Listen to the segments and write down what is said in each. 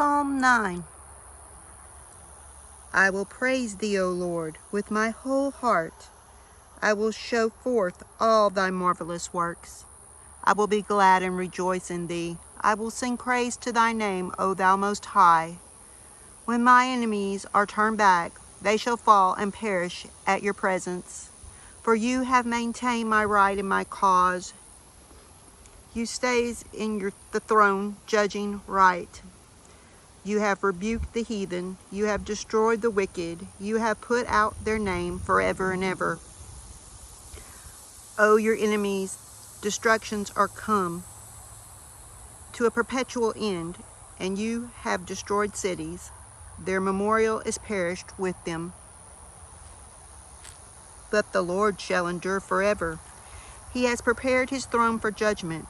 Psalm 9. I will praise thee, O Lord, with my whole heart. I will show forth all thy marvelous works. I will be glad and rejoice in thee. I will sing praise to thy name, O thou most high. When my enemies are turned back, they shall fall and perish at your presence. For you have maintained my right and my cause. You stays in the throne, judging right. You have rebuked the heathen. You have destroyed the wicked. You have put out their name forever and ever. O your enemies' destructions are come to a perpetual end, and you have destroyed cities. Their memorial is perished with them. But the Lord shall endure forever. He has prepared his throne for judgment,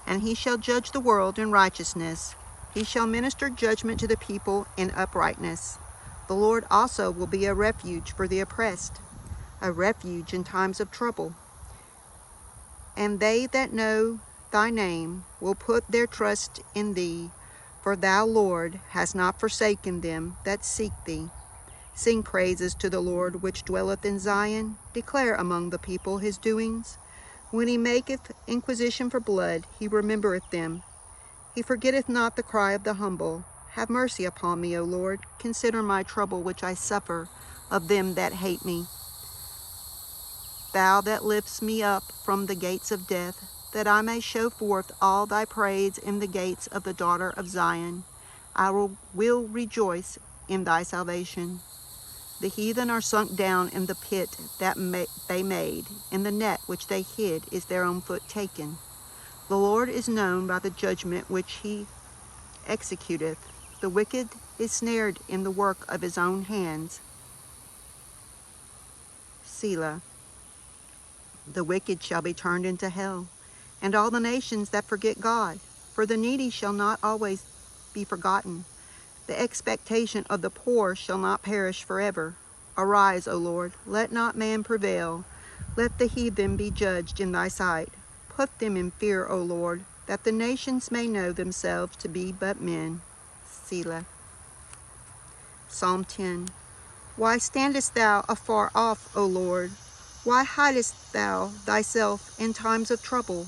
and he shall judge the world in righteousness. He shall minister judgment to the people in uprightness. The Lord also will be a refuge for the oppressed, a refuge in times of trouble. And they that know thy name will put their trust in thee, for thou, Lord, hast not forsaken them that seek thee. Sing praises to the Lord which dwelleth in Zion. Declare among the people his doings. When he maketh inquisition for blood, he remembereth them. He forgetteth not the cry of the humble. Have mercy upon me, O Lord. Consider my trouble which I suffer of them that hate me. Thou that liftest me up from the gates of death, that I may show forth all thy praise in the gates of the daughter of Zion. I will rejoice in thy salvation. The heathen are sunk down in the pit that they made. In the net which they hid is their own foot taken. The Lord is known by the judgment which he executeth. The wicked is snared in the work of his own hands. Selah. The wicked shall be turned into hell, and all the nations that forget God. For the needy shall not always be forgotten. The expectation of the poor shall not perish forever. Arise, O Lord, let not man prevail. Let the heathen be judged in thy sight. Put them in fear, O Lord, that the nations may know themselves to be but men. Selah. Psalm 10. Why standest thou afar off, O Lord? Why hidest thou thyself in times of trouble?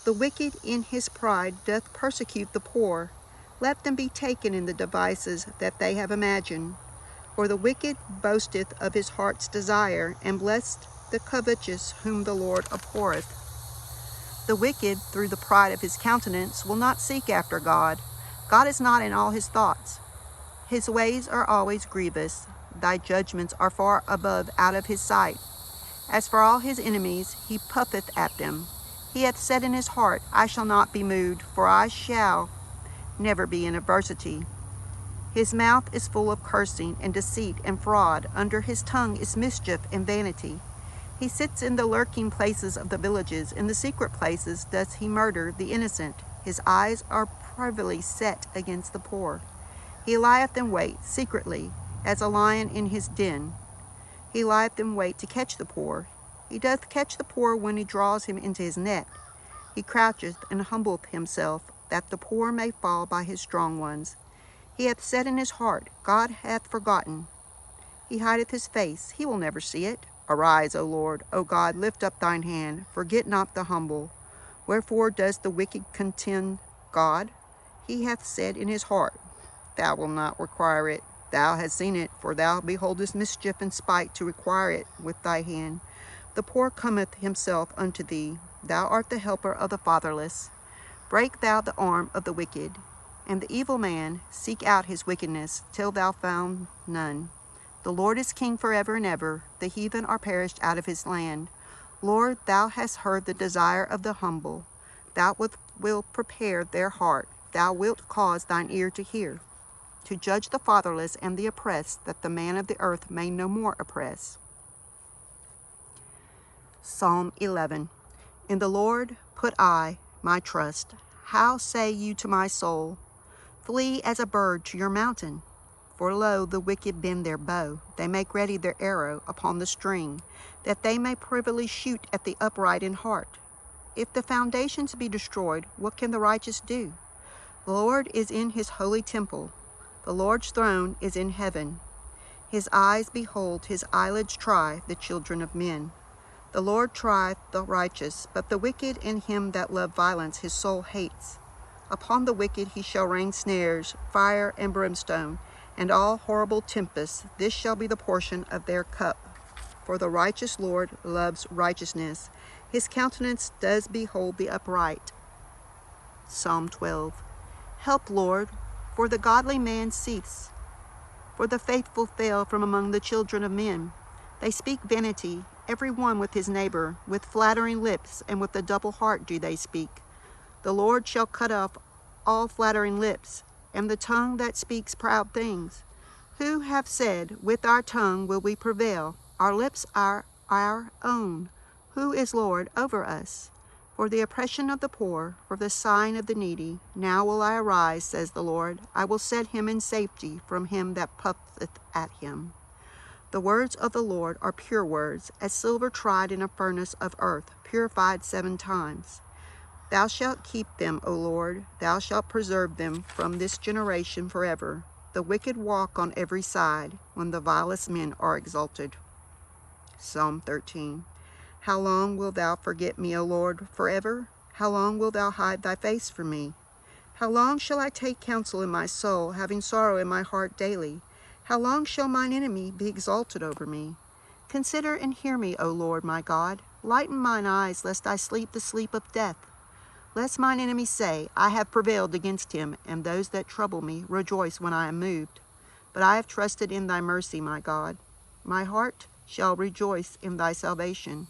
The wicked in his pride doth persecute the poor. Let them be taken in the devices that they have imagined. For the wicked boasteth of his heart's desire, and blessed the covetous whom the Lord abhorreth. The wicked, through the pride of his countenance, will not seek after God. God is not in all his thoughts. His ways are always grievous. Thy judgments are far above out of his sight. As for all his enemies, he puffeth at them. He hath said in his heart, I shall not be moved, for I shall never be in adversity. His mouth is full of cursing and deceit and fraud. Under his tongue is mischief and vanity. He sits in the lurking places of the villages. In the secret places does he murder the innocent. His eyes are privily set against the poor. He lieth in wait secretly, as a lion in his den. He lieth in wait to catch the poor. He doth catch the poor when he draws him into his net. He croucheth and humbleth himself, that the poor may fall by his strong ones. He hath said in his heart, God hath forgotten. He hideth his face, he will never see it. Arise, O Lord, O God, lift up thine hand. Forget not the humble. Wherefore does the wicked contend God? He hath said in his heart, Thou wilt not require it. Thou hast seen it, for thou beholdest mischief and spite to require it with thy hand. The poor cometh himself unto thee. Thou art the helper of the fatherless. Break thou the arm of the wicked, and the evil man seek out his wickedness, till thou found none. The Lord is king forever and ever. The heathen are perished out of his land. Lord, thou hast heard the desire of the humble. Thou wilt prepare their heart. Thou wilt cause thine ear to hear, to judge the fatherless and the oppressed, that the man of the earth may no more oppress. Psalm 11. In the Lord put I my trust. How say you to my soul, Flee as a bird to your mountain? For lo, the wicked bend their bow. They make ready their arrow upon the string, that they may privily shoot at the upright in heart. If the foundations be destroyed, what can the righteous do? The Lord is in his holy temple. The Lord's throne is in heaven. His eyes behold, his eyelids try the children of men. The Lord trieth the righteous, but the wicked and him that love violence his soul hates. Upon the wicked he shall rain snares, fire and brimstone, and all horrible tempests. This shall be the portion of their cup. For the righteous Lord loves righteousness. His countenance does behold the upright. Psalm 12. Help, Lord, for the godly man cease. For the faithful fail from among the children of men. They speak vanity, every one with his neighbor, with flattering lips, and with a double heart do they speak. The Lord shall cut off all flattering lips, and the tongue that speaks proud things. Who have said, with our tongue will we prevail, our lips are our own. Who is Lord over us? For the oppression of the poor, for the sighing of the needy, now will I arise, says the Lord. I will set him in safety from him that puffeth at him. The words of the Lord are pure words, as silver tried in a furnace of earth, purified 7 times. Thou shalt keep them, O Lord, thou shalt preserve them from this generation forever. The wicked walk on every side, when the vilest men are exalted. Psalm 13. How long wilt thou forget me, O Lord, forever? How long wilt thou hide thy face from me? How long shall I take counsel in my soul, having sorrow in my heart daily? How long shall mine enemy be exalted over me? Consider and hear me, O Lord my God. Lighten mine eyes, lest I sleep the sleep of death. Lest mine enemy say, I have prevailed against him, and those that trouble me rejoice when I am moved. But I have trusted in thy mercy, my God. My heart shall rejoice in thy salvation.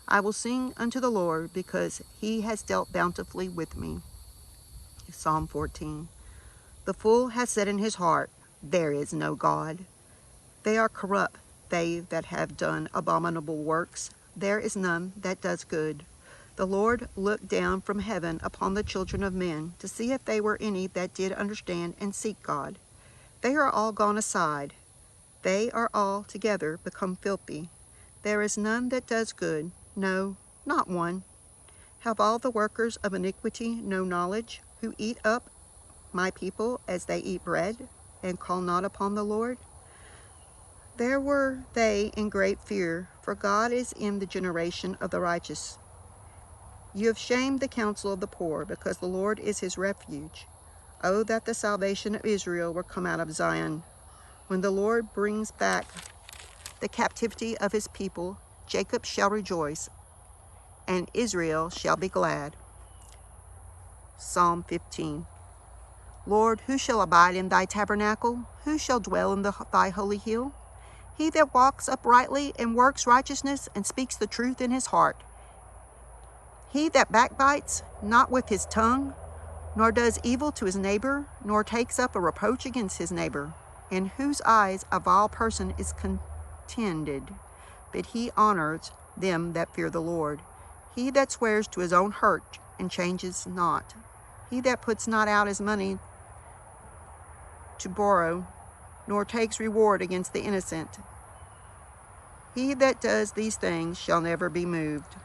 I will sing unto the Lord, because he has dealt bountifully with me. Psalm 14. The fool has said in his heart, there is no God. They are corrupt, they that have done abominable works. There is none that does good. The Lord looked down from heaven upon the children of men, to see if they were any that did understand and seek God. They are all gone aside. They are all together become filthy. There is none that does good, no, not one. Have all the workers of iniquity no knowledge, who eat up my people as they eat bread, and call not upon the Lord? There were they in great fear, for God is in the generation of the righteous. You have shamed the counsel of the poor, because the Lord is his refuge. Oh, that the salvation of Israel were come out of Zion. When the Lord brings back the captivity of his people, Jacob shall rejoice, and Israel shall be glad. Psalm 15. Lord, who shall abide in thy tabernacle? Who shall dwell in thy holy hill? He that walks uprightly and works righteousness and speaks the truth in his heart. He that backbites not with his tongue, nor does evil to his neighbor, nor takes up a reproach against his neighbor, in whose eyes a vile person is contended, but he honors them that fear the Lord. He that swears to his own hurt and changes not. He that puts not out his money to borrow, nor takes reward against the innocent. He that does these things shall never be moved.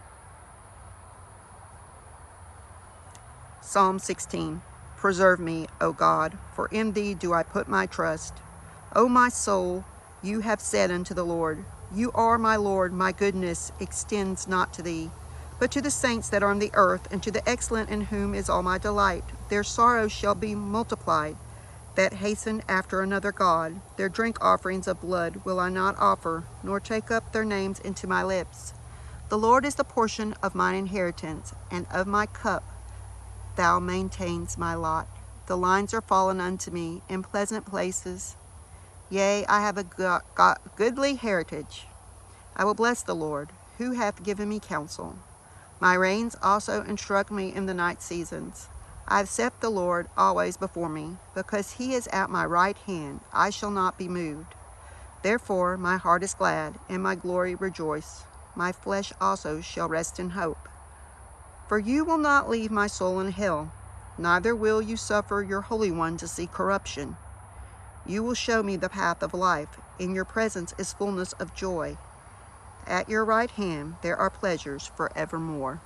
Psalm 16. Preserve me, O God, for in thee do I put my trust. O my soul, you have said unto the Lord, you are my Lord, my goodness extends not to thee, but to the saints that are on the earth, and to the excellent in whom is all my delight. Their sorrows shall be multiplied, that hasten after another God. Their drink offerings of blood will I not offer, nor take up their names into my lips. The Lord is the portion of mine inheritance, and of my cup thou maintains my lot. The lines are fallen unto me in pleasant places. Yea, I have a goodly heritage. I will bless the Lord, who hath given me counsel. My reins also instruct me in the night seasons. I have set the Lord always before me, because he is at my right hand, I shall not be moved. Therefore my heart is glad, and my glory rejoice. My flesh also shall rest in hope. For you will not leave my soul in hell, neither will you suffer your Holy One to see corruption. You will show me the path of life. In your presence is fullness of joy. At your right hand there are pleasures forevermore.